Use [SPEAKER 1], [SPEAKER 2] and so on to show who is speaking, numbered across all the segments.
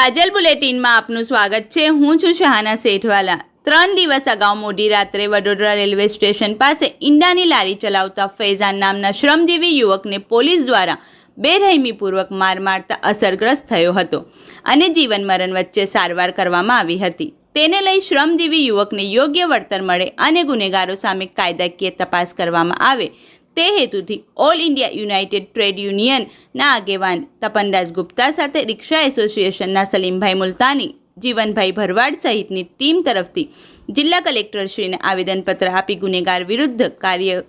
[SPEAKER 1] કાજલ બુલેટિનમાં આપનું સ્વાગત છે। હું છું શહાના સેઠવાલા। 3 દિવસ અગાઉ મોડી રાત્રે વડોદરા રેલવે સ્ટેશન પાસે ઈંડાની લારી ચલાવતા ફૈઝાન નામના શ્રમજીવી યુવકને પોલીસ દ્વારા બેરહેમીપૂર્વક માર મારતા અસરગ્રસ્ત થયો હતો અને જીવન મરણ વચ્ચે સારવાર કરવામાં આવી હતી। તેને લઈ શ્રમજીવી યુવકને યોગ્ય વળતર મળે અને ગુનેગારો સામે કાયદાકીય તપાસ કરવામાં આવે તે હેતુથી ઓલ ઇન્ડિયા યુનાઇટેડ ટ્રેડ યુનિયનના આગેવાન તપનદાસ ગુપ્તા સાથે રિક્ષા એસોસિએશનના સલીમભાઈ મુલતાની, જીવનભાઈ ભરવાડ સહિતની ટીમ તરફથી જિલ્લા કલેક્ટરશ્રીને આવેદનપત્ર આપી ગુનેગાર વિરુદ્ધ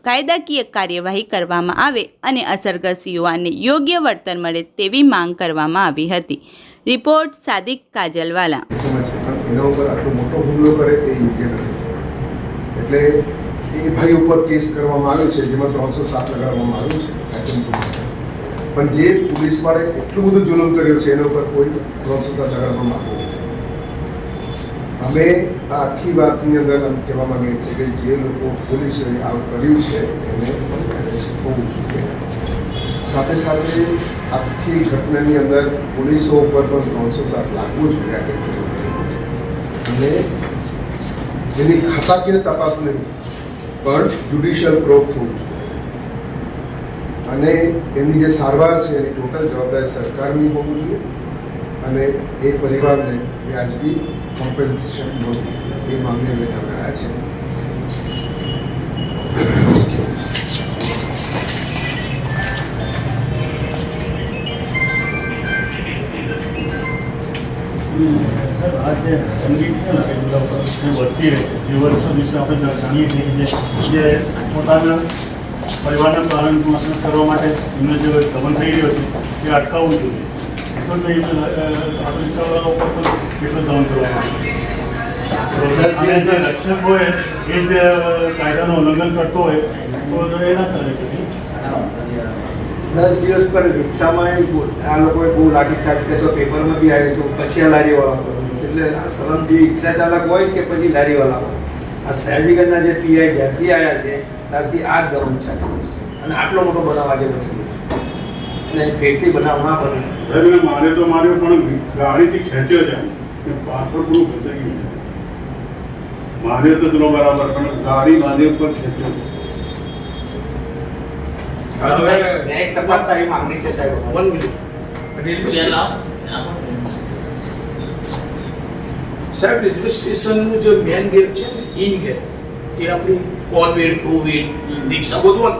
[SPEAKER 1] કાયદાકીય કાર્યવાહી કરવામાં આવે અને અસરગ્રસ્ત યુવાનને યોગ્ય વળતર મળે તેવી માંગ કરવામાં આવી હતી। રિપોર્ટ સાદિક કાજલવાલા।
[SPEAKER 2] એ ભાઈ ઉપર કેસ કરવામાં આવ્યો છે, જેમાં 307 લગાડવામાં આવ્યું છે। પણ જે પોલીસ વાળે એટલું બધું જુલુમ કર્યો છે એના ઉપર કોઈ 307 લગાડવામાં આવ્યું નથી। અમે આ આખી વાતની અંદર કહેવા માંગીએ છીએ કે જે લોકો પોલીસે આ કર્યું છે એને હોવું જોઈએ। સાથે સાથે આખી ઘટનાની અંદર પોલીસો ઉપર પણ 307 લાગવું જોઈએ અને એની ખાતાકીય તપાસ નહીં પણ જ્યુડિશિયલ પ્રોબ થવું જોઈએ અને એની જે સારવાર છે એની ટોટલ જવાબદારી સરકારની હોવું જોઈએ અને એ પરિવારને વ્યાજબી કોમ્પેન્સેશન મળવું જોઈએ। એ માંગણી લઈને અમે આવ્યા છીએ।
[SPEAKER 3] સર, આ જે સંગીત છે ને એ બધા વધતી રહે છે। જે વર્ષો દિવસે આપણે જાણીએ છીએ કે જે પોતાના પરિવારના પાલન પોષણ કરવા માટે એમને જે દમન થઈ રહ્યો છે એ અટકાવવું જોઈએ। આપણે રિક્ષાવાળાઓ ઉપર પણ એટલું દમન કરવામાં આવે અને જે રક્ષક હોય એ જે કાયદાનું ઉલ્લંઘન કરતો હોય તો એ ના ચાલી શકે।
[SPEAKER 4] 10 દિવસ પર રિક્ષામાં આ લોકોએ બહુ લાઠીચાર્જ કર્યો, પેપરમાં બી આવ્યું હતું। પછી આ લારીવાળા એટલે આ શ્રમજીવી રિક્ષા ચાલક હોય કે પછી લારીવાળા હોય, આ સયાજીગંજના જે પીઆઈ જ્યારથી આવ્યા છે ત્યારથી આ જ દમન ચાલી છે અને આટલો મોટો બનાવ આજે બની ગયો છે એટલે ફેરથી બનાવ ના બને।
[SPEAKER 3] મારે તો માર્યો પણ ગાડીથી ખેંચ્યો છે, પાછળ પૂરું ફસાઈ ગયું છે। માર્યો તો ચલો બરાબર, પણ ગાડી મારી ઉપર ખેંચ્યો છે।
[SPEAKER 5] સાહેબ, રેલવે સ્ટેશનનું જે મેન ગેટ છે ને, ઇન ગેટ, તે આપણી કોન્વેર, ટુ વ્હીલ, રિક્ષા બધું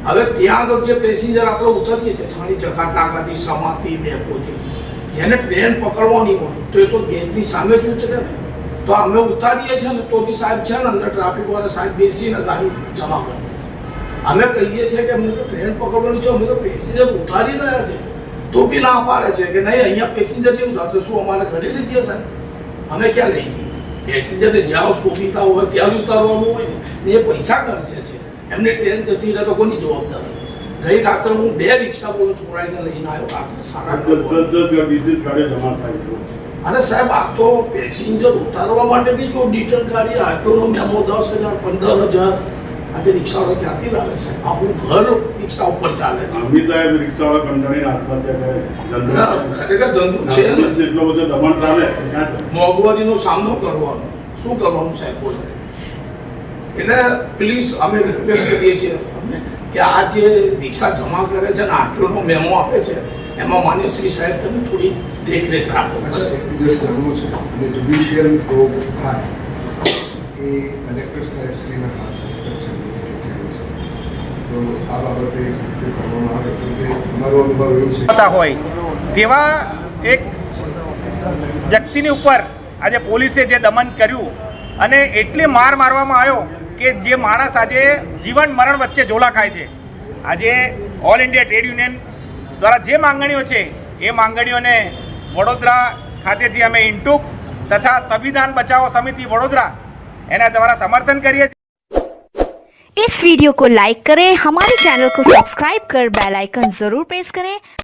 [SPEAKER 5] હવે ત્યાં આગળ જે પેસેન્જર આપણે ઉતરીએ છીએ સાણી ચકાટ નાકાથી, સમાતી, ડેપોથી, જેને ટ્રેન પકડવાની હોય તો એ તો ગેટની સામે જ ઉતરે ને। તો અમે ઉતારીએ છીએ ને તો બી સાહેબ છે ને અંદર ટ્રાફિકવાળા સાહેબ બેસીને ગાડી જમા કરી દે છે। અમે કહીએ છીએ કે અમને તો ટ્રેન પકડવાની છે, અમે તો પેસેન્જર ઉતારી રહ્યા છે, તો બી ના પાડે છે કે નહીં અહીંયા પેસેન્જર નહીં ઉતારશે। શું અમારે ઘરે લઈ જઈએ સાહેબ? અમે ક્યાં લઈ જઈએ? પેસેન્જરને જ્યાં સુવિધા હોય ત્યાં જ ઉતારવાનું હોય ને એ પૈસા ખર્ચે છે, એમની ટ્રેન જતી રહે તો કોની જવાબદારી? ગઈ રાત્રે હું 2 રિક્ષા બોલો છોડાઈને લઈને આવ્યો રાત્રે 9:30 અને સાહેબ આ તો પેસેન્જર ઉતારવા માટે બી જો ડિટેલ ગાડી આટોનો મેમો 10,000 15,000 આજે રિક્ષાવાળા ક્યાંથી લાવે સાહેબ? આપણું ઘર રિક્ષા ઉપર ચાલે છે।
[SPEAKER 3] રિક્ષાવાળા કંટાળીને આત્મહત્યા કરે,
[SPEAKER 5] ખરેખર ધંધો છે
[SPEAKER 3] એટલો બધો દમણ ચાલે,
[SPEAKER 5] મોંઘવારીનો સામનો કરવાનો, શું કરવાનું સાહેબ બોલો? એટલે પ્લીઝ અમે રિક્વેસ્ટ કરીએ છીએ કે આ જે રિક્ષા જમા કરે છે ને આટલોનો મેમો આપે છે એમાં માન્ય શ્રી સાહેબ તમે થોડી દેખરેખ રાખો।
[SPEAKER 2] જાણવું છે અને જ્યુડિશિયલ પ્રોબ થાય એ કલેક્ટર સાહેબ શ્રીના હાથ હસ્તક છે, તો આ બાબતે કરવામાં આવે તો કે અમારો અનુભવ એવું છે
[SPEAKER 6] હોય તેવા એક વ્યક્તિની ઉપર આજે પોલીસે જે દમન કર્યું અને એટલી માર મારવામાં આવ્યો કે જે માણસ આજે જીવન મરણ વચ્ચે ઝોલા ખાય છે। આજે ઓલ ઇન્ડિયા ટ્રેડ યુનિયન દ્વારા જે માંગણીઓ છે એ માંગણીઓને વડોદરા ખાતેથી અમે ઇન્ટુક તથા સંવિધાન બચાવો સમિતિ वडोदरा एना द्वारा समर्थन करिए।
[SPEAKER 7] इस वीडियो को लाइक करें, हमारे चैनल को सब्सक्राइब कर बेल आइकन जरूर प्रेस करें